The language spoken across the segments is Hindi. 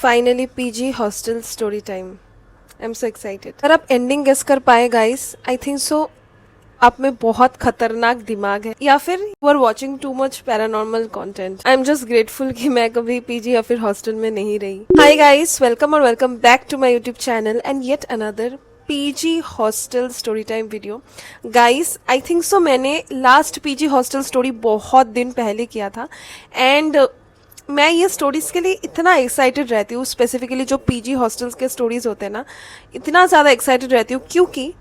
Finally PG hostel story time. I am so excited. अगर आप एंडिंग गेस कर पाए गाइस, आई थिंक सो आप में बहुत खतरनाक दिमाग है, या फिर you are watching too much paranormal content. I am just grateful कि मैं कभी पीजी या फिर हॉस्टल में नहीं रही। हाय गाइस, वेलकम और welcome back to my YouTube channel and yet another PG hostel story time video. Guys I think so मैंने लास्ट पीजी हॉस्टल स्टोरी बहुत दिन पहले किया था एंड मैं ये स्टोरीज के लिए इतना एक्साइटेड रहती हूँ, स्पेसिफिकली जो पीजी हॉस्टल्स के स्टोरीज होते हैं ना, इतना ज़्यादा एक्साइटेड रहती हूँ क्योंकि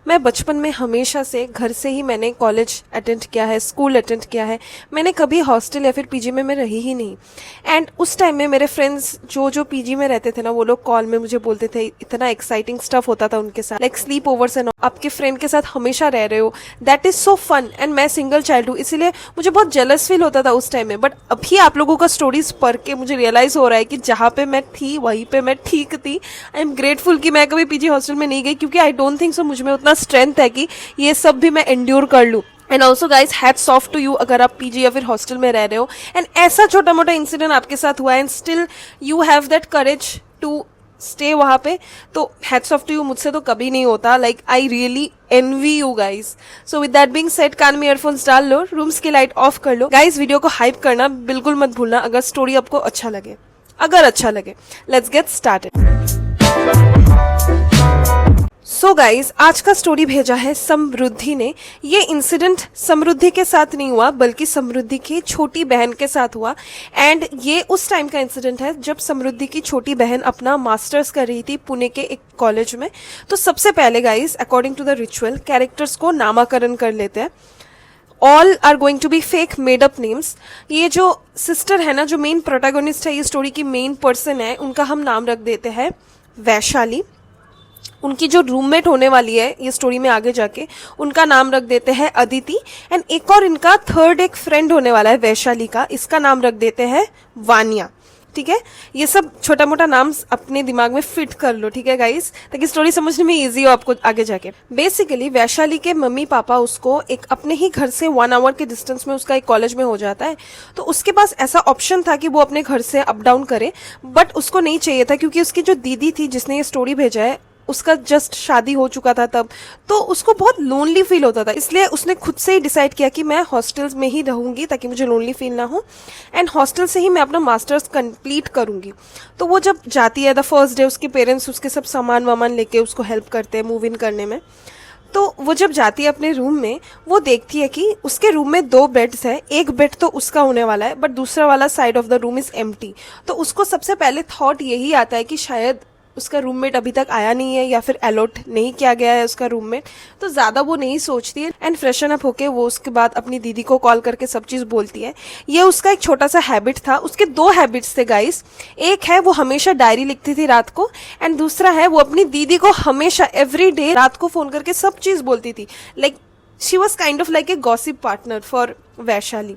मैं बचपन में हमेशा से घर से ही मैंने कॉलेज अटेंड किया है, स्कूल अटेंड किया है। मैंने कभी हॉस्टल या फिर पीजी में मैं रही ही नहीं। एंड उस टाइम में मेरे फ्रेंड्स जो पीजी में रहते थे ना, वो लोग कॉल में मुझे बोलते थे, इतना एक्साइटिंग स्टफ होता था उनके साथ, लाइक स्लीप ओवर्स एंड आपके फ्रेंड के साथ हमेशा रह रहे हो, that is so fun. And मैं सिंगल चाइल्ड हूँ, इसीलिए मुझे बहुत जेलस फील होता था उस टाइम में। बट अभी आप लोगों का स्टोरीज पढ़ के मुझे रियलाइज हो रहा है कि जहाँ पे मैं थी वहीं पे मैं ठीक थी। आई एम ग्रेटफुल कि मैं कभी पीजी हॉस्टल में नहीं गई, क्योंकि आई डोंट थिंक सो मुझ में उतना स्ट्रेंथ है कि ये सब भी मैं एंड्योर कर लूँ। And also guys hats off to you अगर आप पीजी या फिर हॉस्टल में रह रहे हो एंड ऐसा छोटा मोटा इंसिडेंट आपके साथ हुआ है and still you have that courage to stay वहां पे, तो हैट्स ऑफ टू यू। मुझसे तो कभी नहीं होता। Like I really envy you guys. So with that being said, कान में ईयरफोन्स डाल लो, रूम्स की लाइट ऑफ कर लो। गाइज वीडियो को हाइप करना बिल्कुल मत भूलना अगर स्टोरी आपको अच्छा लगे। Let's get started. So guys आज का स्टोरी भेजा है समृद्धि ने। ये इंसिडेंट समृद्धि के साथ नहीं हुआ बल्कि समृद्धि की छोटी बहन के साथ हुआ। एंड ये उस टाइम का इंसिडेंट है जब समृद्धि की छोटी बहन अपना मास्टर्स कर रही थी पुणे के एक कॉलेज में। तो सबसे पहले guys according to the ritual characters को नामाकरण कर लेते हैं। All are going to be fake made up names. ये जो सिस्टर है ना, जो मेन प्रोटैगोनिस्ट है, ये स्टोरी की मेन पर्सन है, उनका हम नाम रख देते हैं वैशाली। उनकी जो रूममेट होने वाली है ये स्टोरी में आगे जाके, उनका नाम रख देते हैं अदिति। एंड एक और इनका थर्ड एक फ्रेंड होने वाला है वैशाली का, इसका नाम रख देते हैं वानिया। ठीक है, ये सब छोटा मोटा नाम अपने दिमाग में फिट कर लो, ठीक है गाइस, ताकि स्टोरी समझने में इजी हो आपको आगे जाके। बेसिकली वैशाली के मम्मी पापा उसको एक अपने ही घर से 1 आवर के डिस्टेंस में उसका एक कॉलेज में हो जाता है। तो उसके पास ऐसा ऑप्शन था कि वो अपने घर से अप डाउन करे, बट उसको नहीं चाहिए था क्योंकि उसकी जो दीदी थी जिसने ये स्टोरी भेजा है, उसका जस्ट शादी हो चुका था तब, तो उसको बहुत लोनली फील होता था। इसलिए उसने खुद से ही डिसाइड किया कि मैं हॉस्टल्स में ही रहूंगी ताकि मुझे लोनली फील ना हो, एंड हॉस्टल से ही मैं अपना मास्टर्स कंप्लीट करूंगी। तो वो जब जाती है द फर्स्ट डे, उसके पेरेंट्स उसके सब सामान वामान लेके उसको हेल्प करते हैं मूव इन करने में। तो वो जब जाती है अपने रूम में, वो देखती है कि उसके रूम में 2 बेड्स है। एक बेड तो उसका होने वाला है बट दूसरा वाला side of the room is empty. तो उसको सबसे पहले थॉट यही आता है कि शायद उसका रूममेट अभी तक आया नहीं है या फिर अलॉट नहीं किया गया है उसका रूममेट। तो ज्यादा वो नहीं सोचती है एंड फ्रेशन अप होके वो उसके बाद अपनी दीदी को कॉल करके सब चीज बोलती है। ये उसका एक छोटा सा हैबिट था। उसके 2 हैबिट्स थे गाइस। एक है वो हमेशा डायरी लिखती थी रात को, एंड दूसरा है वो अपनी दीदी को हमेशा एवरी डे रात को फोन करके सब चीज बोलती थी। Like she was kind of like a gossip partner for Vaishali.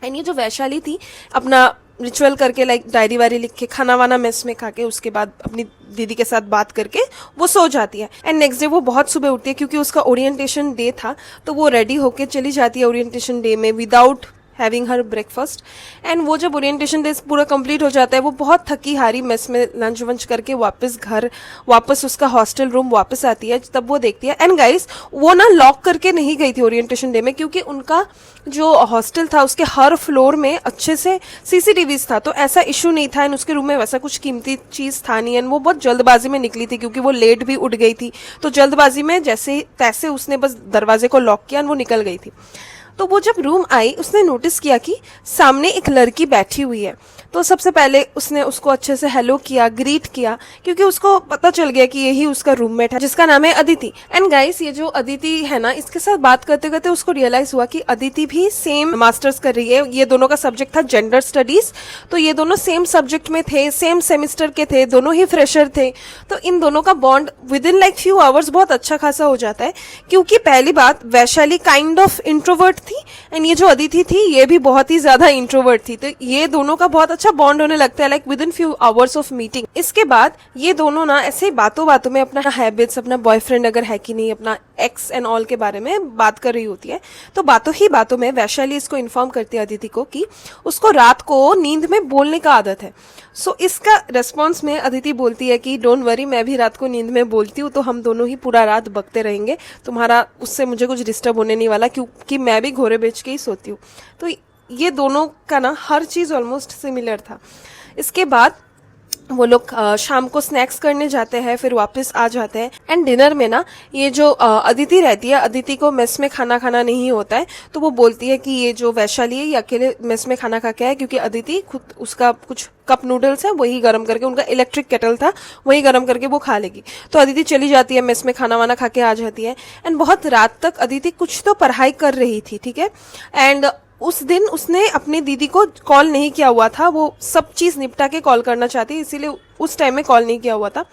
And ये जो वैशाली थी अपना रिचुअल करके, लाइक डायरी वायरी लिख के, खाना वाना मेस में खा के, उसके बाद अपनी दीदी के साथ बात करके वो सो जाती है। एंड नेक्स्ट डे वो बहुत सुबह उठती है क्योंकि उसका ओरिएंटेशन डे था। तो वो रेडी होके चली जाती है ओरिएंटेशन डे में without having her breakfast. And वो जब ओरिएंटेशन डे पूरा कंप्लीट हो जाता है, वो बहुत थकी हारी मेस में लंच वंच करके वापस उसका हॉस्टल रूम वापस आती है। तब वो देखती है, एंड गाइस वो ना लॉक करके नहीं गई थी ओरिएंटेशन डे में, क्योंकि उनका जो हॉस्टल था उसके हर फ्लोर में अच्छे से सीसीटीवीज था, तो ऐसा इशू नहीं था। एंड उसके रूम में वैसा कुछ कीमती चीज था नहीं। एंड वो बहुत जल्दबाजी में निकली थी क्योंकि वो लेट भी उठ गई थी, तो जल्दबाजी में जैसे तैसे उसने बस दरवाजे को लॉक किया और वो निकल गई थी। तो वो जब रूम आई, उसने नोटिस किया कि सामने एक लड़की बैठी हुई है। तो सबसे पहले उसने उसको अच्छे से हेलो किया, ग्रीट किया, क्योंकि उसको पता चल गया कि यही उसका रूममेट है जिसका नाम है अदिति। एंड गाइस ये जो अदिति है ना, इसके साथ बात करते करते उसको रियलाइज हुआ कि अदिति भी सेम मास्टर्स कर रही है। ये दोनों का सब्जेक्ट था जेंडर स्टडीज, तो ये दोनों सेम सब्जेक्ट में थे, सेम सेमिस्टर के थे, दोनों ही फ्रेशर थे। तो इन दोनों का bond with in like few hours बहुत अच्छा खासा हो जाता है। क्योंकि पहली बात, वैशाली काइंड ऑफ इंट्रोवर्ट थी एंड ये जो अदिति थी ये भी बहुत ही ज्यादा इंट्रोवर्ट थी। तो ये दोनों का बहुत अच्छा अच्छा बॉन्ड होने लगता है, like with in few hours of meeting. इसके बाद ये दोनों ना ऐसे ही बातों बातों में अपना हैबिट्स, अपना बॉयफ्रेंड अगर है कि नहीं, अपना एक्स एंड ऑल के बारे में बात कर रही होती है। तो बातों ही बातों में वैशाली इसको इन्फॉर्म करती है अदिति को कि उसको रात को नींद में बोलने का आदत है। सो इसका रेस्पॉन्स में अदिति बोलती है कि डोंट वरी, मैं भी रात को नींद में बोलती हूँ, तो हम दोनों ही पूरा रात बकते रहेंगे, तुम्हारा उससे मुझे कुछ डिस्टर्ब होने नहीं वाला, क्योंकि मैं भी घोड़े बेच के ही सोती हूँ। तो ये दोनों का ना हर चीज़ ऑलमोस्ट सिमिलर था। इसके बाद वो लोग शाम को स्नैक्स करने जाते हैं, फिर वापस आ जाते हैं। एंड डिनर में ना ये जो अदिति रहती है, अदिति को मेस में खाना खाना नहीं होता है, तो वो बोलती है कि ये जो वैशाली है ये अकेले मेस में खाना खा के है, क्योंकि अदिति खुद उसका कुछ कप नूडल्स है वही गर्म करके, उनका इलेक्ट्रिक केटल था वही गर्म करके वो खा लेगी। तो अदिति चली जाती है मेस में, खाना वाना खा के आ जाती है। एंड बहुत रात तक अदिति कुछ तो पढ़ाई कर रही थी, ठीक है। एंड उस दिन उसने अपनी दीदी को कॉल नहीं किया हुआ था, वो सब चीज़ निपटा के कॉल करना चाहती, इसीलिए उस टाइम में कॉल नहीं किया हुआ था।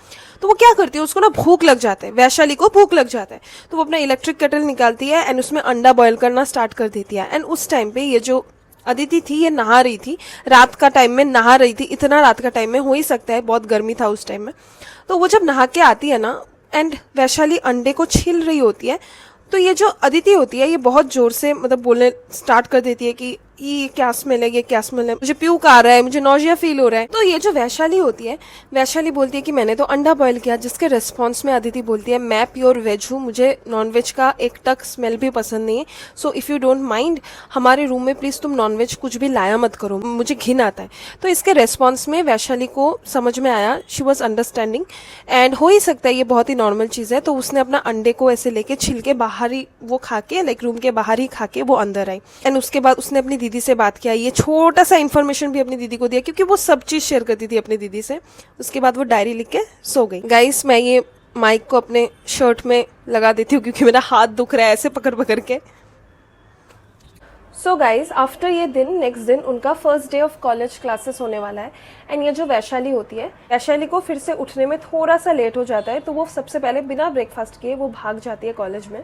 तो वो क्या करती है, उसको ना भूख लग जाता है, वैशाली को भूख लग जाता है, तो वो अपना इलेक्ट्रिक केटल निकालती है एंड उसमें अंडा बॉयल करना स्टार्ट कर देती है। एंड उस टाइम पे ये जो अदिति थी ये नहा रही थी, रात का टाइम में नहा रही थी। इतना रात का टाइम में हो ही सकता है, बहुत गर्मी था उस टाइम में। तो वो जब नहा के आती है ना, एंड वैशाली अंडे को छील रही होती है, तो ये जो अदिति होती है ये बहुत जोर से मतलब बोलने स्टार्ट कर देती है कि ये क्या स्मेल है, ये क्या स्मेल है, मुझे प्यूक आ रहा है, मुझे नौजिया फील हो रहा है। तो ये जो वैशाली होती है, वैशाली बोलती है कि मैंने तो अंडा बॉयल किया, जिसके रिस्पॉन्स में अदिति बोलती है मैं प्योर वेज हूँ, मुझे नॉनवेज का एक टक स्मेल भी पसंद नहीं है, so if you don't mind हमारे रूम में प्लीज़ तुम नॉनवेज कुछ भी लाया मत करो, मुझे घिन आता है। तो इसके रिस्पॉन्स में वैशाली को समझ में आया, शी वॉज अंडरस्टैंडिंग, एंड हो ही सकता है ये बहुत ही नॉर्मल चीज़ है। तो उसने अपना अंडे को ऐसे लेके छिल के बाहर ही वो खा के, लाइक रूम के बाहर ही खा के वो अंदर आई। एंड उसके बाद उसने अपनी दीदी से बात किया, ये छोटा सा इन्फॉर्मेशन भी अपनी दीदी को दिया, क्योंकि वो सब चीज़ शेयर करती थी अपनी दीदी से। उसके बाद वो डायरी लिख के सो गई। गाइस मैं ये माइक को अपने शर्ट में लगा देती हूँ क्योंकि मेरा हाथ दुख रहा है ऐसे पकड़ पकड़ के। सो गाइज आफ्टर ये दिन, नेक्स्ट दिन उनका first day of college classes होने वाला है। एंड ये जो वैशाली होती है, वैशाली को फिर से उठने में थोड़ा सा लेट हो जाता है, तो वो सबसे पहले बिना ब्रेकफास्ट किए वो भाग जाती है कॉलेज में।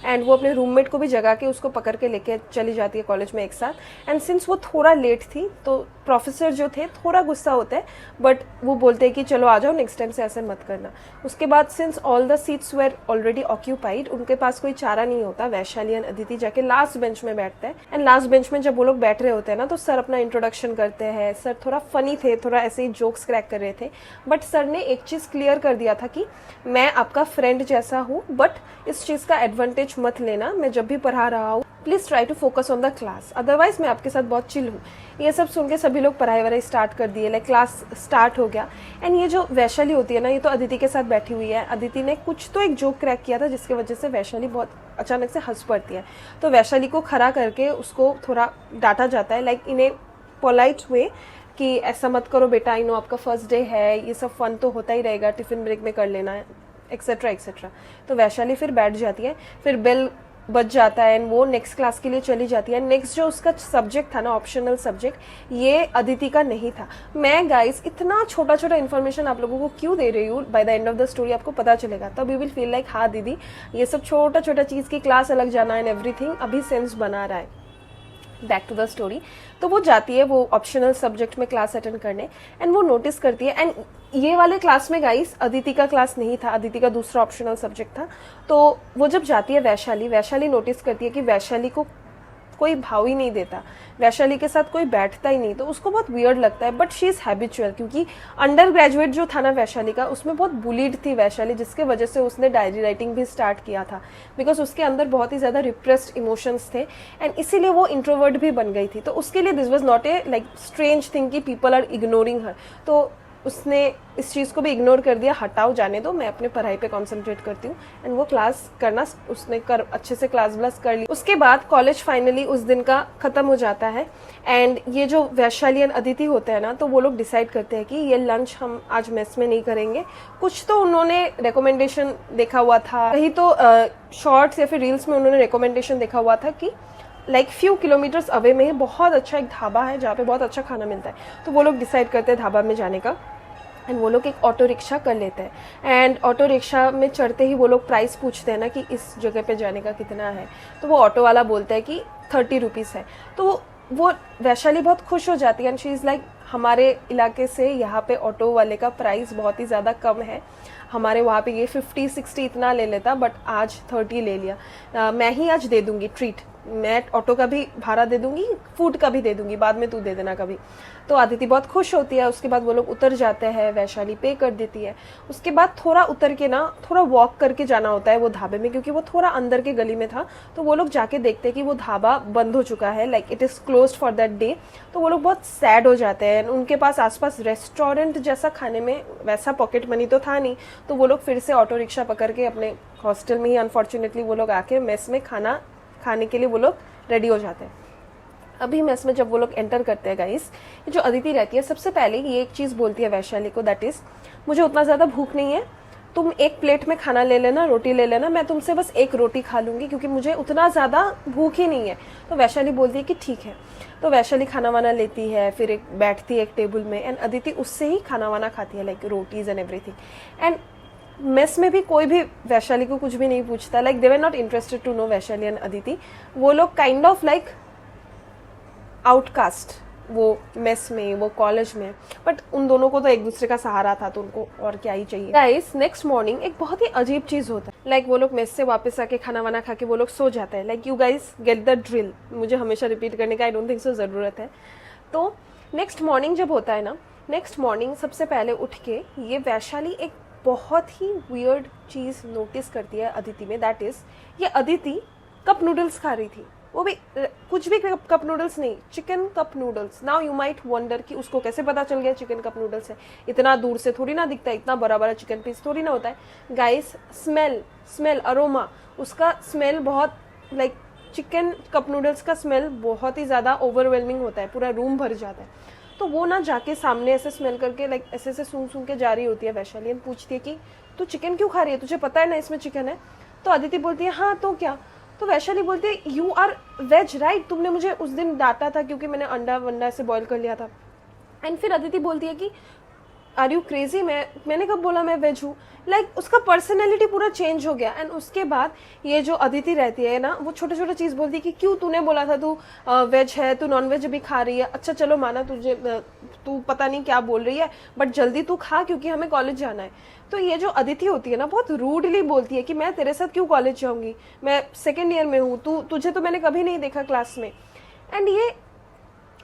एंड वो अपने रूममेट को भी जगा के उसको पकड़ के लेके चली जाती है कॉलेज में एक साथ। एंड सिंस वो थोड़ा लेट थी तो प्रोफेसर जो थे थोड़ा गुस्सा होता है, बट वो बोलते हैं कि चलो आ जाओ, नेक्स्ट टाइम से ऐसे मत करना। उसके बाद since all the seats were already occupied, उनके पास कोई चारा नहीं होता, वैशाली एंड अदिति जाके लास्ट बेंच में बैठते हैं। एंड लास्ट बेंच में जब वो लोग बैठ रहे होते हैं ना, तो सर अपना इंट्रोडक्शन करते हैं। सर थोड़ा फनी थे, थोड़ा ऐसे ही जोक्स क्रैक कर रहे थे, बट सर ने एक चीज़ क्लियर कर दिया था कि मैं आपका फ्रेंड जैसा हूँ, बट इस चीज़ का एडवांटेज मत लेना, मैं जब भी पढ़ा रहा हूँ please try to focus on the class, otherwise मैं आपके साथ बहुत चिल हूँ। ये सब सुन के सभी लोग पढ़ाई वढ़ाई स्टार्ट कर दिए, लाइक क्लास स्टार्ट हो गया। एंड ये जो वैशाली होती है ना, ये तो अदिति के साथ बैठी हुई है। अदिति ने कुछ तो एक जोक क्रैक किया था जिसकी वजह से वैशाली बहुत अचानक से हंस पड़ती है। तो वैशाली को खड़ा करके उसको थोड़ा डांटा जाता है, like in A polite way कि ऐसा मत करो बेटा, आई नो आपका फर्स्ट डे है, ये सब फन तो होता ही रहेगा, टिफिन ब्रेक में कर लेना है, एक्सेट्रा एक्सेट्रा। तो वैशाली फिर बैठ जाती है, फिर बेल बच जाता है एंड वो नेक्स्ट क्लास के लिए चली जाती है। नेक्स्ट जो उसका सब्जेक्ट था ना, ऑप्शनल सब्जेक्ट, ये अदिति का नहीं था। मैं गाइस इतना छोटा छोटा इन्फॉर्मेशन आप लोगों को क्यों दे रही हूँ, by the end of the story आपको पता चलेगा, तब यू विल फील लाइक हाँ दीदी ये सब छोटा छोटा चीज़ की क्लास अलग जाना एंड एवरीथिंग अभी सेंस बना रहा है। बैक टू द स्टोरी, तो वो जाती है वो ऑप्शनल सब्जेक्ट में क्लास अटेंड करने एंड वो नोटिस करती है। एंड ये वाले क्लास में गाइस अदिति का क्लास नहीं था, अदिति का दूसरा ऑप्शनल सब्जेक्ट था। तो वो जब जाती है वैशाली नोटिस करती है कि वैशाली को कोई भाव ही नहीं देता, वैशाली के साथ कोई बैठता ही नहीं, तो उसको बहुत वियर्ड लगता है। बट शी इज़ हैबिचुअल, क्योंकि अंडर ग्रेजुएट जो था ना वैशाली का, उसमें बहुत बुलीड थी वैशाली, जिसके वजह से उसने डायरी राइटिंग भी स्टार्ट किया था, बिकॉज उसके अंदर बहुत ही ज़्यादा रिप्रेस्ड इमोशंस थे एंड इसीलिए वो इंट्रोवर्ट भी बन गई थी। तो उसके लिए this was not a like strange thing कि पीपल आर इग्नोरिंग हर। तो उसने इस चीज़ को भी इग्नोर कर दिया, हटाओ जाने दो, मैं अपने पढ़ाई पे कंसंट्रेट करती हूँ। एंड वो क्लास करना उसने अच्छे से क्लास व्लास कर ली। उसके बाद कॉलेज फाइनली उस दिन का ख़त्म हो जाता है एंड ये जो वैशाली एंड अदिति होते हैं ना, तो वो लोग डिसाइड करते हैं कि ये लंच हम आज मेस में नहीं करेंगे। कुछ तो उन्होंने रिकमेंडेशन देखा हुआ था, कहीं तो शॉर्ट्स या फिर रील्स में उन्होंने रिकमेंडेशन देखा हुआ था कि लाइक फ्यू किलोमीटर्स अवे में बहुत अच्छा एक ढाबा है जहाँ पे बहुत अच्छा खाना मिलता है। तो वो लोग डिसाइड करते हैं ढाबा में जाने का एंड वो लोग एक ऑटो रिक्शा कर लेते हैं। एंड ऑटो रिक्शा में चढ़ते ही वो लोग प्राइस पूछते हैं ना कि इस जगह पे जाने का कितना है, तो वो ऑटो वाला बोलता है कि 30 रुपीज़ है। तो वो वैशाली बहुत खुश हो जाती है एंड शी इज़ लाइक हमारे इलाके से यहाँ पे ऑटो वाले का प्राइस बहुत ही ज़्यादा कम है। हमारे वहाँ पे ये 50-60 इतना ले लेता, बट आज 30 ले लिया। मैं ही आज दे दूंगी ट्रीट, मैं ऑटो का भी भाड़ा दे दूंगी, फूड का भी दे दूंगी, बाद में तू दे देना कभी। तो अदिति बहुत खुश होती है। उसके बाद वो लोग उतर जाते हैं, वैशाली पे कर देती है। उसके बाद थोड़ा उतर के ना थोड़ा वॉक करके जाना होता है वो ढाबे में, क्योंकि वो थोड़ा अंदर के गली में था। तो वो लोग जाके देखते हैं कि वो ढाबा बंद हो चुका है, like it is closed for that day. तो वो लोग बहुत सैड हो जाते हैं। उनके पास आसपास रेस्टोरेंट जैसा खाने में वैसा पॉकेट मनी तो था नहीं। तो वो लोग फिर से ऑटो रिक्शा पकड़ के अपने हॉस्टल में ही अनफॉर्चुनेटली वो लोग आके मेस में खाना खाने के लिए वो लोग रेडी हो जाते हैं। अभी मेस में जब वो लोग एंटर करते हैं गाइस, जो अदिति रहती है सबसे पहले ये एक चीज़ बोलती है वैशाली को, दैट इज़ मुझे उतना ज़्यादा भूख नहीं है, तुम एक प्लेट में खाना ले लेना, रोटी ले लेना, मैं तुमसे बस एक रोटी खा लूँगी क्योंकि मुझे उतना ज़्यादा भूख ही नहीं है। तो वैशाली बोलती है कि ठीक है। तो वैशाली खाना वाना लेती है, फिर एक बैठती है एक टेबल में, एंड अदिति उससे ही खाना वाना खाती है, like rotis and everything. And mess में भी कोई भी वैशाली को कुछ भी नहीं पूछता, like they were not interested to know Vaishali and Aditi. वो लोग काइंड ऑफ लाइक आउटकास्ट, वो मेस में, वो कॉलेज में, बट उन दोनों को तो एक दूसरे का सहारा था, तो उनको और क्या ही चाहिए। गाइस नेक्स्ट मॉर्निंग एक बहुत ही अजीब चीज होता है, लाइक वो लोग मेस से वापस आके खाना वाना खा के वो लोग सो जाते हैं। Like you guys get the drill, मुझे हमेशा रिपीट करने का आई डोंट थिंक सो जरूरत है। तो नेक्स्ट मॉर्निंग जब होता है ना, नेक्स्ट मॉर्निंग सबसे पहले उठ के ये वैशाली एक बहुत ही वियर्ड चीज नोटिस करती है अदिति में, दैट इज ये अदिति कप नूडल्स खा रही थी। वो भी कुछ भी कप नूडल्स नहीं, chicken cup noodles. Now you might wonder कि उसको कैसे पता चल गया चिकन कप नूडल्स है, इतना दूर से थोड़ी ना दिखता है, इतना बड़ा बड़ा चिकन पीस थोड़ी ना होता है। गाइस स्मेल अरोमा, उसका स्मेल बहुत लाइक चिकन कप नूडल्स का स्मेल बहुत ही ज़्यादा ओवरवेलमिंग होता है, पूरा रूम भर जाता है। तो वो ना जाके सामने ऐसे स्मेल करके लाइक ऐसे सूंघ के जा रही होती है वैशाली, एंड पूछती है कि तू चिकन क्यों खा रही है, तुझे पता है ना इसमें चिकन है। तो अदिति बोलती है हाँ तो क्या। तो वैशाली बोलती है यू आर वेज राइट, तुमने मुझे उस दिन डांटा था क्योंकि मैंने अंडा वंडा से बॉईल कर लिया था। एंड फिर अदिति बोलती है कि आर यू क्रेजी, मैंने कब बोला मैं वेज हूँ। लाइक उसका पर्सनैलिटी पूरा चेंज हो गया। एंड उसके बाद ये जो अदिति रहती है ना, वो छोटे छोटे चीज़ बोलती है कि क्यों तूने बोला था तू वेज है, तू नॉन वेज भी खा रही है, अच्छा चलो माना तुझे, तू पता नहीं क्या बोल रही है, बट जल्दी तू खा क्योंकि हमें कॉलेज जाना है। तो ये जो अदिति होती है ना, बहुत रूडली बोलती है कि मैं तेरे साथ क्यों कॉलेज जाऊँगी, मैं सेकेंड ईयर में हूँ, तुझे तो मैंने कभी नहीं देखा क्लास में। एंड ये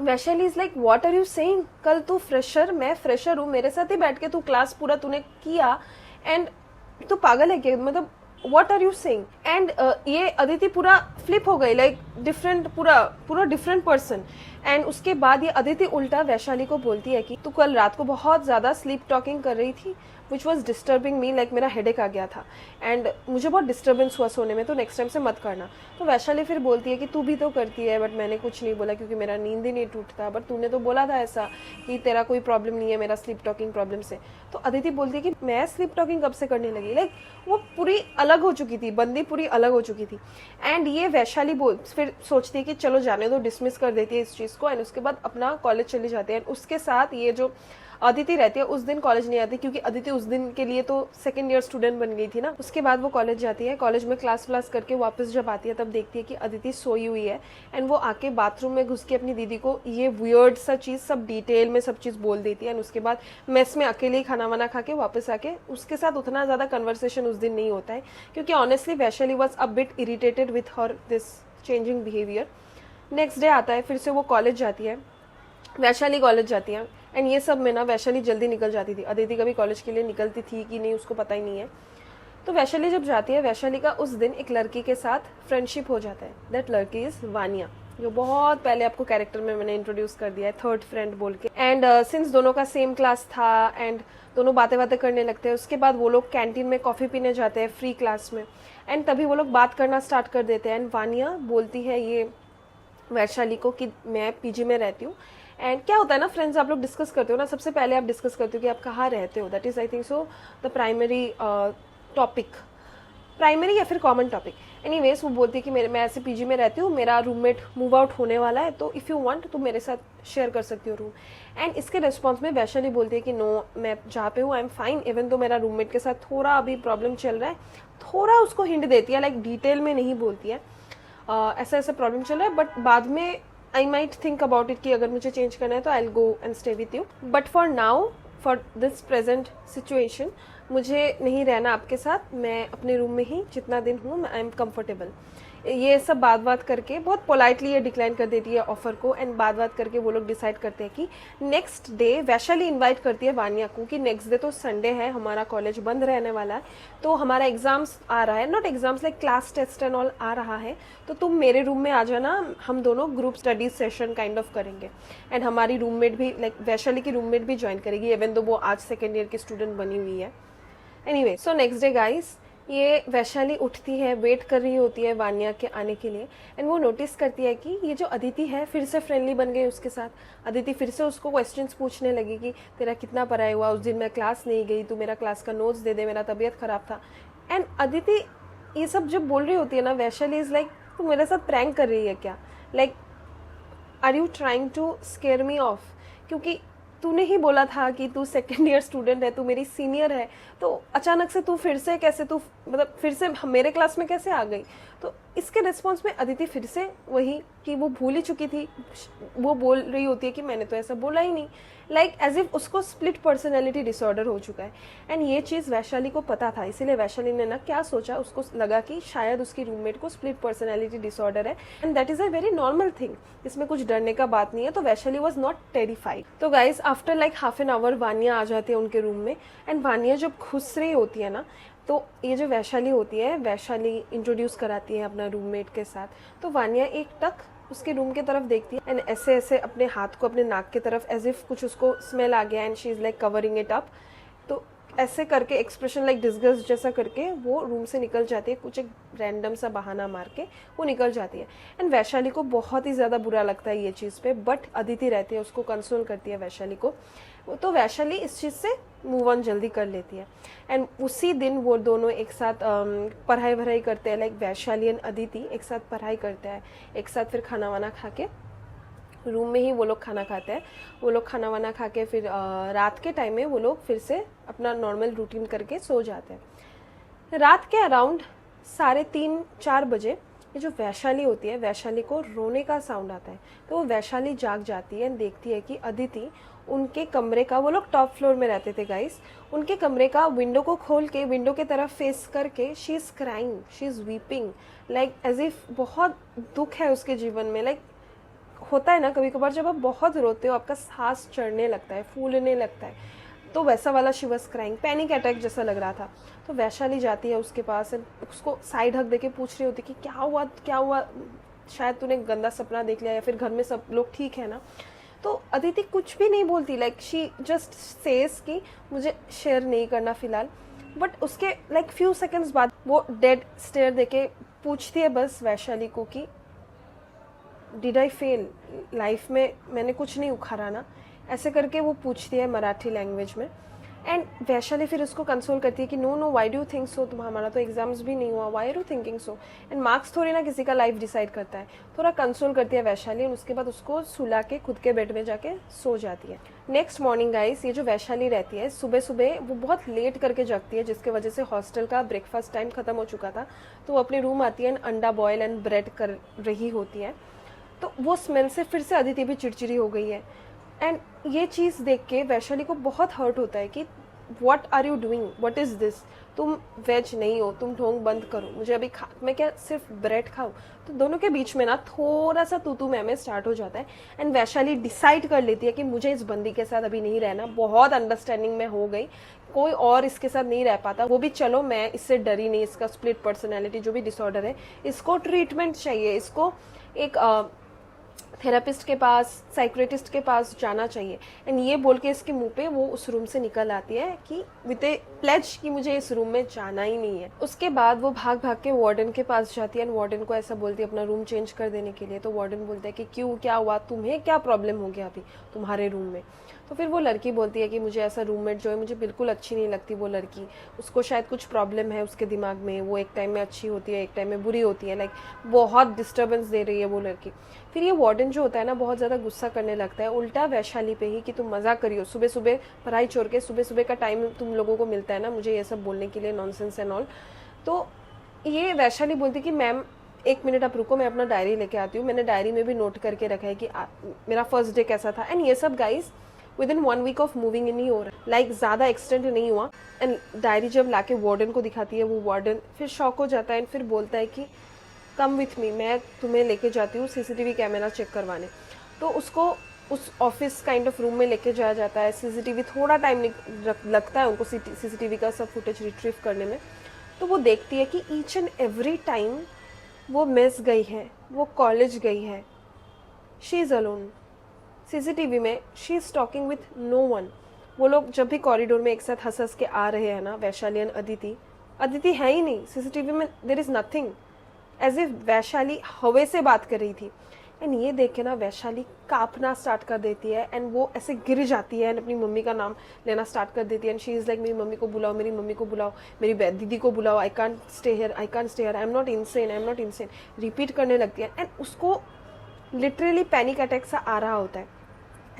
Vaishali is like what are you saying, कल तू फ्रेशर, मैं फ्रेशर हूँ, मेरे साथ ही बैठ के तू क्लास पूरा तूने किया, एंड तू पागल है क्या, मतलब what are you saying. And ये अदिति पूरा फ्लिप हो गई, लाइक डिफरेंट, पूरा डिफरेंट पर्सन। एंड उसके बाद ये अदिति उल्टा वैशाली को बोलती है कि तू कल रात को बहुत ज़्यादा स्लीप टॉकिंग कर रही थी, which was disturbing me, like मेरा हेडेक आ गया था एंड मुझे बहुत डिस्टर्बेंस हुआ सोने में, तो नेक्स्ट टाइम से मत करना। तो वैशाली फिर बोलती है कि तू भी तो करती है, बट मैंने कुछ नहीं बोला क्योंकि मेरा नींद ही नहीं टूटता, बट तूने तो बोला था ऐसा कि तेरा कोई प्रॉब्लम नहीं है मेरा स्लीप टॉकिंग प्रॉब्लम से। तो अदिति बोलती है कि मैं स्लीप टॉकिंग कब से करने लगी, लाइक वो पूरी अलग हो चुकी थी, बंदी पूरी अलग हो चुकी थी। एंड ये वैशाली फिर सोचती है कि चलो जाने दो, डिसमिस कर देती है इस चीज़ को, एंड उसके बाद अपना कॉलेज चली जाती है। उसके साथ ये जो अदिति रहती है उस दिन कॉलेज नहीं आती, क्योंकि अदिति उस दिन के लिए तो सेकंड ईयर स्टूडेंट बन गई थी ना। उसके बाद वो कॉलेज जाती है, कॉलेज में क्लास व्लास करके वापस जब आती है तब देखती है कि अदिति सोई हुई है। एंड वो आके बाथरूम में घुस के अपनी दीदी को ये वियर्ड सा चीज़ सब डिटेल में सब चीज़ बोल देती है। एंड उसके बाद मेस में अकेले ही खाना वाना खा के वापस आके उसके साथ उतना ज़्यादा कन्वर्सेशन उस दिन नहीं होता है, क्योंकि honestly Vaishali was a bit irritated with her this changing behaviour. Next day आता है, फिर से वो कॉलेज जाती है, वैशाली कॉलेज जाती है। एंड ये सब में ना वैशाली जल्दी निकल जाती थी, अदिति कभी कॉलेज के लिए निकलती थी कि नहीं उसको पता ही नहीं है। तो वैशाली जब जाती है, वैशाली का उस दिन एक लड़की के साथ फ्रेंडशिप हो जाता है। दैट लड़की इज वानिया, जो बहुत पहले आपको कैरेक्टर में मैंने इंट्रोड्यूस कर दिया है, थर्ड फ्रेंड बोल के। एंड सिंस दोनों का सेम क्लास था एंड दोनों बातें करने लगते हैं, उसके बाद वो लोग कैंटीन में कॉफ़ी पीने जाते हैं फ्री क्लास में। एंड तभी वो लोग बात करना स्टार्ट कर देते हैं। एंड वानिया बोलती है ये वैशाली को कि मैं पीजी में रहती हूँ। एंड क्या होता है ना फ्रेंड्स, आप लोग डिस्कस करते हो ना, सबसे पहले आप डिस्कस करते हो कि आप कहाँ रहते हो, that is I think so the primary topic, primary या फिर कॉमन टॉपिक। एनीवेज वो बोलती है कि मैं ऐसे पीजी में रहती हूँ, मेरा रूममेट मूव आउट होने वाला है, तो इफ़ यू वांट तो मेरे साथ शेयर कर सकती हो रूम। एंड इसके रिस्पॉन्स में वैशाली बोलती है कि नो, मैं जहाँ पे हूँ आई एम फाइन, इवन तो मेरा रूममेट के साथ थोड़ा अभी प्रॉब्लम चल रहा है, थोड़ा उसको हिंट देती है, लाइक डिटेल में नहीं बोलती है ऐसा ऐसा प्रॉब्लम चल रहा है, बट बाद में I might think about it कि अगर मुझे चेंज करना है तो I will go and stay with you, but for now, for this present situation, मुझे नहीं रहना आपके साथ, मैं अपने रूम में ही जितना दिन हूँ आई एम कंफर्टेबल। ये सब बात करके बहुत पोलाइटली ये डिक्लाइन कर देती है ऑफर को, एंड बात करके वो लोग डिसाइड करते हैं कि नेक्स्ट डे वैशाली इनवाइट करती है वानिया को कि नेक्स्ट डे तो संडे है, हमारा कॉलेज बंद रहने वाला है, तो हमारा एग्जाम्स आ रहा है, not exams like class test and all आ रहा है, तो तुम मेरे रूम में आ जाना, हम दोनों group study session kind of करेंगे। एंड हमारी रूममेट भी लाइक वैशाली की रूममेट भी ज्वाइन करेगी, इवन तो वो आज सेकेंड ईयर की स्टूडेंट बनी हुई है। Anyway, so next day guys, ये वैशाली उठती है, वेट कर रही होती है वानिया के आने के लिए, एंड वो नोटिस करती है कि ये जो अदिति है फिर से फ्रेंडली बन गई उसके साथ। अदिति फिर से उसको क्वेश्चंस पूछने लगी कि तेरा कितना पढ़ाई हुआ, उस दिन मैं क्लास नहीं गई, तू मेरा क्लास का नोट्स दे दे, मेरा तबीयत खराब था। एंड अदिति ये सब जब बोल रही होती है ना, वैशाली इज लाइक तू मेरे साथ प्रैंक कर रही है क्या, like are you trying to scare me off, क्योंकि तूने ही बोला था कि तू सेकेंड ईयर स्टूडेंट है, तू मेरी सीनियर है, तो अचानक से तू फिर से कैसे, तू मतलब फिर से मेरे क्लास में कैसे आ गई। तो इसके रिस्पॉन्स में अदिति फिर से वही कि वो भूल ही चुकी थी, वो बोल रही होती है कि मैंने तो ऐसा बोला ही नहीं, लाइक एज इफ उसको स्प्लिट पर्सनैलिटी डिसऑर्डर हो चुका है। एंड ये चीज़ वैशाली को पता था, इसीलिए वैशाली ने ना क्या सोचा, उसको लगा कि शायद उसकी रूममेट को स्प्लिट पर्सनैलिटी डिसऑर्डर है, and that is a very normal thing, इसमें कुछ डरने का बात नहीं है। तो वैशाली वॉज नॉट टेरिफाइड। तो guys after like half an hour Vaniya आ जाती है उनके रूम में, एंड वानिया जब घुस रही होती है ना, तो ये जो वैशाली होती है, वैशाली इंट्रोड्यूस कराती है अपना रूममेट के साथ, तो वानिया एक टक उसके रूम की तरफ देखती है एंड ऐसे ऐसे अपने हाथ को अपने नाक की तरफ एज इफ कुछ उसको स्मेल आ गया, and she is like covering it up, तो ऐसे करके एक्सप्रेशन लाइक डिस्गस्ट जैसा करके वो रूम से निकल जाती है, कुछ एक रैंडम सा बहाना मार के वो निकल जाती है। एंड वैशाली को बहुत ही ज़्यादा बुरा लगता है ये चीज़ पे, बट अदिति रहती है, उसको कंसोल करती है वैशाली को, तो वैशाली इस चीज़ से मूव ऑन जल्दी कर लेती है। एंड उसी दिन वो दोनों एक साथ पढ़ाई वढ़ाई करते हैं, लाइक वैशाली एंड अदिति एक साथ पढ़ाई करते हैं, एक साथ फिर खाना वाना खा के रूम में ही वो लोग खाना खाते हैं। वो लोग खाना वाना खा के फिर रात के टाइम में वो लोग फिर से अपना नॉर्मल रूटीन करके सो जाते हैं। रात के अराउंड 3:30-4 बजे ये जो वैशाली होती है, वैशाली को रोने का साउंड आता है, तो वो वैशाली जाग जाती है, देखती है कि अदिति उनके कमरे का, वो लोग टॉप फ्लोर में रहते थे गाइस, उनके कमरे का विंडो को खोल के विंडो के तरफ फेस करके she is crying, she is weeping, like as if बहुत दुख है उसके जीवन में। लाइक होता है ना कभी कभार जब आप बहुत रोते हो, आपका सांस चढ़ने लगता है, फूलने लगता है, तो वैसा वाला she was crying, panic attack जैसा लग रहा था। तो वैशाली जाती है उसके पास, उसको साइड हक देके पूछ रही होती कि क्या हुआ क्या हुआ, शायद तूने गंदा सपना देख लिया, या फिर घर में सब लोग ठीक है ना। तो अदिति कुछ भी नहीं बोलती, लाइक शी जस्ट सेज कि मुझे शेयर नहीं करना फिलहाल, बट उसके लाइक फ्यू सेकेंड्स बाद वो डेड स्टेयर देके पूछती है बस वैशाली को कि डिड आई फेल लाइफ में, मैंने कुछ नहीं उखाड़ा ना, ऐसे करके वो पूछती है मराठी लैंग्वेज में। एंड वैशाली फिर उसको कंसोल करती है कि no no why do you think so, तुम हमारा तो एग्जाम्स भी नहीं हुआ, why are you thinking so, and marks थोड़ी ना किसी का लाइफ डिसाइड करता है। थोड़ा कंसोल करती है वैशाली, और उसके बाद उसको सुला के खुद के बेड में जाके सो जाती है। नेक्स्ट मॉर्निंग गाइस, ये जो वैशाली रहती है, सुबह सुबह वो बहुत लेट करके जगती है, जिसके वजह से हॉस्टल का ब्रेकफास्ट टाइम खत्म हो चुका था, तो वो अपने रूम आती है एंड अंडा बॉयल एंड ब्रेड कर रही होती है। तो वो स्मेल से फिर से अदिति भी चिड़चिड़ी हो गई है, एंड ये चीज़ देख के वैशाली को बहुत हर्ट होता है कि what are you doing, what is this, तुम वेज नहीं हो, तुम ढोंग बंद करो, मुझे अभी मैं क्या सिर्फ ब्रेड खाऊं। तो दोनों के बीच में ना थोड़ा सा तू मैं स्टार्ट हो जाता है, एंड वैशाली डिसाइड कर लेती है कि मुझे इस बंदी के साथ अभी नहीं रहना, बहुत अंडरस्टैंडिंग में हो गई, कोई और इसके साथ नहीं रह पाता, वो भी चलो मैं इससे डरी नहीं, इसका स्प्लिट पर्सनैलिटी जो भी डिसऑर्डर है, इसको ट्रीटमेंट चाहिए, इसको एक थेरेपिस्ट के पास, साइक्रेटिस्ट के पास जाना चाहिए। एंड ये बोल के इसके मुंह पे वो उस रूम से निकल आती है कि विद ए प्लेज कि मुझे इस रूम में जाना ही नहीं है। उसके बाद वो भाग भाग के वार्डन के पास जाती है, एंड वार्डन को ऐसा बोलती है अपना रूम चेंज कर देने के लिए। तो वार्डन बोलता है कि क्यों, क्या हुआ, तुम्हें क्या प्रॉब्लम हो गया अभी तुम्हारे रूम में। तो फिर वो लड़की बोलती है कि मुझे ऐसा रूममेट जो है मुझे बिल्कुल अच्छी नहीं लगती, वो लड़की, उसको शायद कुछ प्रॉब्लम है उसके दिमाग में, वो एक टाइम में अच्छी होती है एक टाइम में बुरी होती है, लाइक बहुत डिस्टर्बेंस दे रही है वो लड़की। फिर ये वार्डन जो होता है ना बहुत ज़्यादा गुस्सा करने लगता है उल्टा वैशाली पे ही कि तुम मजाक करियो, सुबह सुबह पढ़ाई छोड़ के सुबह सुबह का टाइम तुम लोगों को मिलता है ना मुझे ये सब बोलने के लिए, नॉनसेंस एंड ऑल। तो ये वैशाली बोलती कि मैम एक मिनट आप रुको, मैं अपना डायरी लेके आती हूँ। मैंने डायरी में भी नोट करके रखा है कि मेरा फर्स्ट डे कैसा था। एंड ये सब guys within 1 week of moving in ही हो रहा है, लाइक ज़्यादा एक्सटेंड नहीं हुआ। एंड डायरी जब लाके वार्डन को दिखाती है, वो वार्डन फिर शॉक हो जाता है एंड फिर बोलता है कि कम विथ मी, मैं तुम्हें लेके जाती हूँ सीसीटीवी कैमरा चेक करवाने। तो उसको उस ऑफिस काइंड ऑफ रूम में लेके जाया जाता है। सीसीटीवी थोड़ा टाइम लगता है उनको सीसीटीवी का सब फुटेज रिट्रीव करने में। तो वो देखती है कि ईच एंड एवरी टाइम वो मेस गई है, वो कॉलेज गई है, शी इज़ अलोन। सीसीटीवी में she is talking with no one. वो लोग जब भी कॉरिडोर में एक साथ हंस हंस के आ रहे हैं ना, वैशाली एंड अदिति है ही नहीं सीसीटीवी में, there is nothing, as if Vaishali हवे से बात कर रही थी। एंड ये देख के ना वैशाली कांपना स्टार्ट कर देती है एंड वो ऐसे गिर जाती है एंड अपनी मम्मी का नाम लेना स्टार्ट कर देती है। एंड शी इज़ लाइक, मेरी मम्मी को बुलाओ, मेरी मम्मी को बुलाओ, मेरी दीदी को बुलाओ, I can't stay here, I can't stay here, I am not insane, I am not insane, repeat करने लगती है। एंड उसको लिटरली पैनिक अटैक सा आ रहा होता है।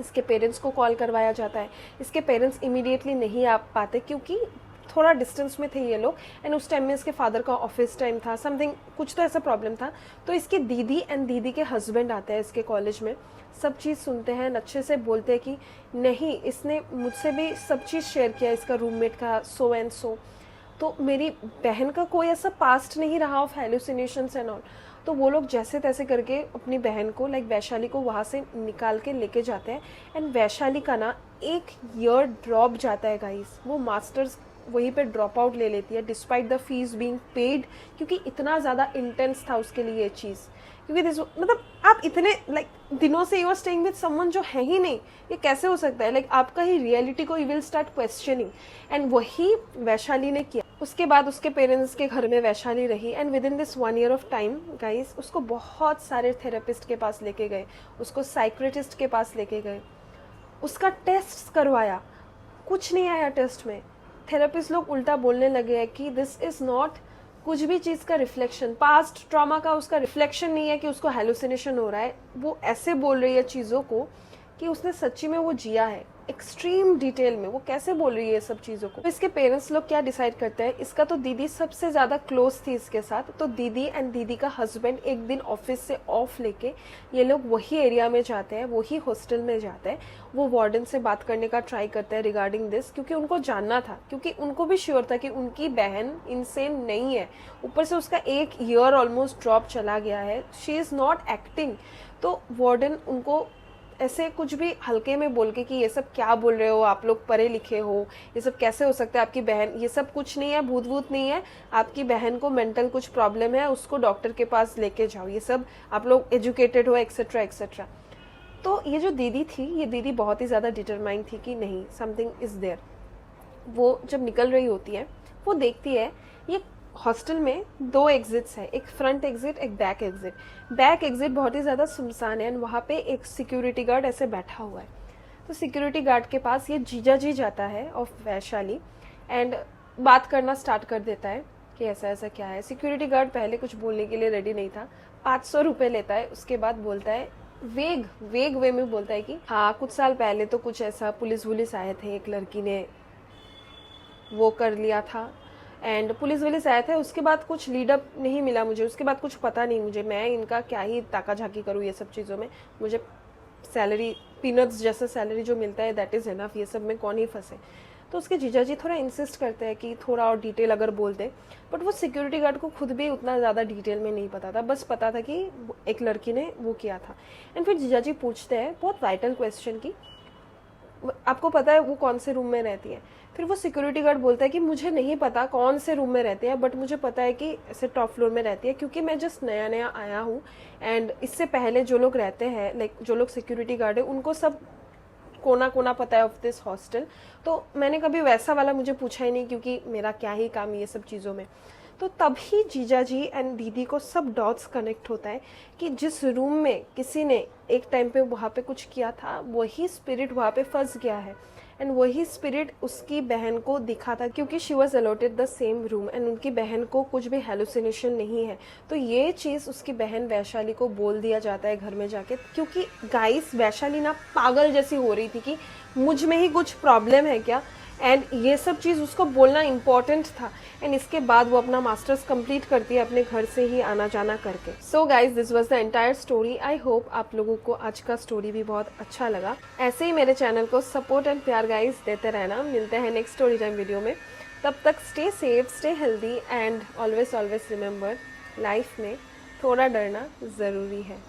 इसके पेरेंट्स को कॉल करवाया जाता है। इसके पेरेंट्स इमीडिएटली नहीं आ पाते क्योंकि थोड़ा डिस्टेंस में थे ये लोग। एंड उस टाइम में इसके फादर का ऑफिस टाइम था, समथिंग कुछ तो ऐसा प्रॉब्लम था। तो इसकी दीदी एंड दीदी के हस्बैंड आते हैं इसके कॉलेज में, सब चीज़ सुनते हैं, अच्छे से बोलते हैं कि नहीं, इसने मुझसे भी सब चीज़ शेयर किया, इसका रूममेट का सो एंड सो। तो मेरी बहन का कोई ऐसा पास्ट नहीं रहा ऑफ हेलुसिनेशंस एंड ऑल। तो वो लोग जैसे तैसे करके अपनी बहन को, लाइक वैशाली को, वहाँ से निकाल के लेके जाते हैं। एंड वैशाली का ना 1 ईयर ड्रॉप जाता है गाइस, वो मास्टर्स वहीं पे ड्रॉप आउट ले लेती है despite the fees being paid, क्योंकि इतना ज़्यादा इंटेंस था उसके लिए ये चीज़। क्योंकि दिस मतलब आप इतने लाइक दिनों से you are staying with someone जो है ही नहीं, ये कैसे हो सकता है? लाइक आपका ही रियलिटी को you will start questioning. And वही वैशाली ने किया। उसके बाद उसके पेरेंट्स के घर में वैशाली रही and with in this 1 year of time guys उसको बहुत सारे थेरेपिस्ट के पास लेके गए, उसको साइक्रेटिस्ट के पास लेके गए, उसका टेस्ट करवाया, कुछ नहीं आया टेस्ट में। थेरेपिस्ट लोग उल्टा बोलने लगे हैं कि दिस इज़ नॉट कुछ भी चीज़ का रिफ्लेक्शन, पास्ट ट्रॉमा का उसका रिफ्लेक्शन नहीं है कि उसको हेलुसिनेशन हो रहा है। वो ऐसे बोल रही है चीज़ों को कि उसने सच्ची में वो जिया है, एक्सट्रीम डिटेल में। वो कैसे बोल रही है ये सब चीज़ों को? तो इसके पेरेंट्स लोग क्या डिसाइड करते हैं, इसका तो दीदी सबसे ज़्यादा क्लोज थी इसके साथ, तो दीदी एंड दीदी का हस्बैंड एक दिन ऑफिस से ऑफ लेके ये लोग वही एरिया में जाते हैं, वही हॉस्टल में जाते हैं। वो वार्डन से बात करने का ट्राई करते हैं रिगार्डिंग दिस, क्योंकि उनको जानना था, क्योंकि उनको भी श्योर था कि उनकी बहन इनसेन नहीं है। ऊपर से उसका 1 ईयर ऑलमोस्ट ड्रॉप चला गया है, शी इज़ नॉट एक्टिंग। तो वार्डन उनको ऐसे कुछ भी हल्के में बोल के कि ये सब क्या बोल रहे हो, आप लोग पढ़े लिखे हो, ये सब कैसे हो सकता है, आपकी बहन, ये सब कुछ नहीं है, भूत भूत नहीं है, आपकी बहन को मेंटल कुछ प्रॉब्लम है, उसको डॉक्टर के पास लेके जाओ, ये सब आप लोग एजुकेटेड हो, एक्सेट्रा एक्सेट्रा। तो ये जो दीदी थी, ये दीदी बहुत ही ज़्यादा डिटरमाइंड थी कि नहीं, समथिंग इज़ देयर। वो जब निकल रही होती है, वो देखती है ये हॉस्टल में 2 एग्जिट्स है, एक फ्रंट एग्जिट, एक बैक एग्जिट। बैक एग्जिट बहुत ही ज़्यादा सुनसान है एंड वहाँ पे एक सिक्योरिटी गार्ड ऐसे बैठा हुआ है। तो सिक्योरिटी गार्ड के पास ये जीजा जी जाता है ऑफ वैशाली एंड बात करना स्टार्ट कर देता है कि ऐसा ऐसा क्या है। सिक्योरिटी गार्ड पहले कुछ बोलने के लिए रेडी नहीं था, 500 रुपये लेता है। उसके बाद बोलता है वेग वे में बोलता है कि हाँ, कुछ साल पहले तो कुछ ऐसा पुलिस आए थे, एक लड़की ने वो कर लिया था एंड पुलिस आए थे। उसके बाद कुछ लीडअप नहीं मिला मुझे, उसके बाद कुछ पता नहीं मुझे, मैं इनका क्या ही ताका झाकी करूँ ये सब चीज़ों में। मुझे सैलरी, पीनट्स जैसा सैलरी जो मिलता है दैट इज़ एनफ, ये सब में कौन ही फंसे। तो उसके जीजा जी थोड़ा इंसिस्ट करते हैं कि थोड़ा और डिटेल अगर बोल दे, बट वो सिक्योरिटी गार्ड को खुद भी उतना ज़्यादा डिटेल में नहीं पता था, बस पता था कि एक लड़की ने वो किया था। एंड फिर जीजा जी पूछते हैं बहुत वाइटल क्वेश्चन की, आपको पता है वो कौन से रूम में रहती है? फिर वो सिक्योरिटी गार्ड बोलता है कि मुझे नहीं पता कौन से रूम में रहते हैं, बट मुझे पता है कि ऐसे टॉप फ्लोर में रहती है, क्योंकि मैं जस्ट नया आया हूँ एंड इससे पहले जो लोग रहते हैं, लाइक जो लोग सिक्योरिटी गार्ड है, उनको सब कोना कोना पता है ऑफ दिस हॉस्टल। तो मैंने कभी वैसा वाला मुझे पूछा ही नहीं, क्योंकि मेरा क्या ही काम ये सब चीज़ों में। तो तभी जीजा जी एंड दीदी को सब डॉट्स कनेक्ट होता है कि जिस रूम में किसी ने एक टाइम पे वहाँ पे कुछ किया था, वही स्पिरिट वहाँ पे फंस गया है एंड वही स्पिरिट उसकी बहन को दिखा था, क्योंकि she was allotted the same room and उनकी बहन को कुछ भी हेलुसिनेशन नहीं है। तो ये चीज़ उसकी बहन वैशाली को बोल दिया जाता है घर में जाके, क्योंकि गाइस वैशाली ना पागल जैसी हो रही थी कि मुझ में ही कुछ प्रॉब्लम है क्या। एंड ये सब चीज़ उसको बोलना इम्पॉर्टेंट था। एंड इसके बाद वो अपना मास्टर्स कंप्लीट करती है अपने घर से ही आना जाना करके। So guys, this was the entire story. I hope आप लोगों को आज का स्टोरी भी बहुत अच्छा लगा। ऐसे ही मेरे चैनल को सपोर्ट एंड प्यार गाइज देते रहना। मिलते हैं नेक्स्ट स्टोरी टाइम वीडियो में। तब तक stay safe, stay healthy and always always remember, life में थोड़ा डरना ज़रूरी है।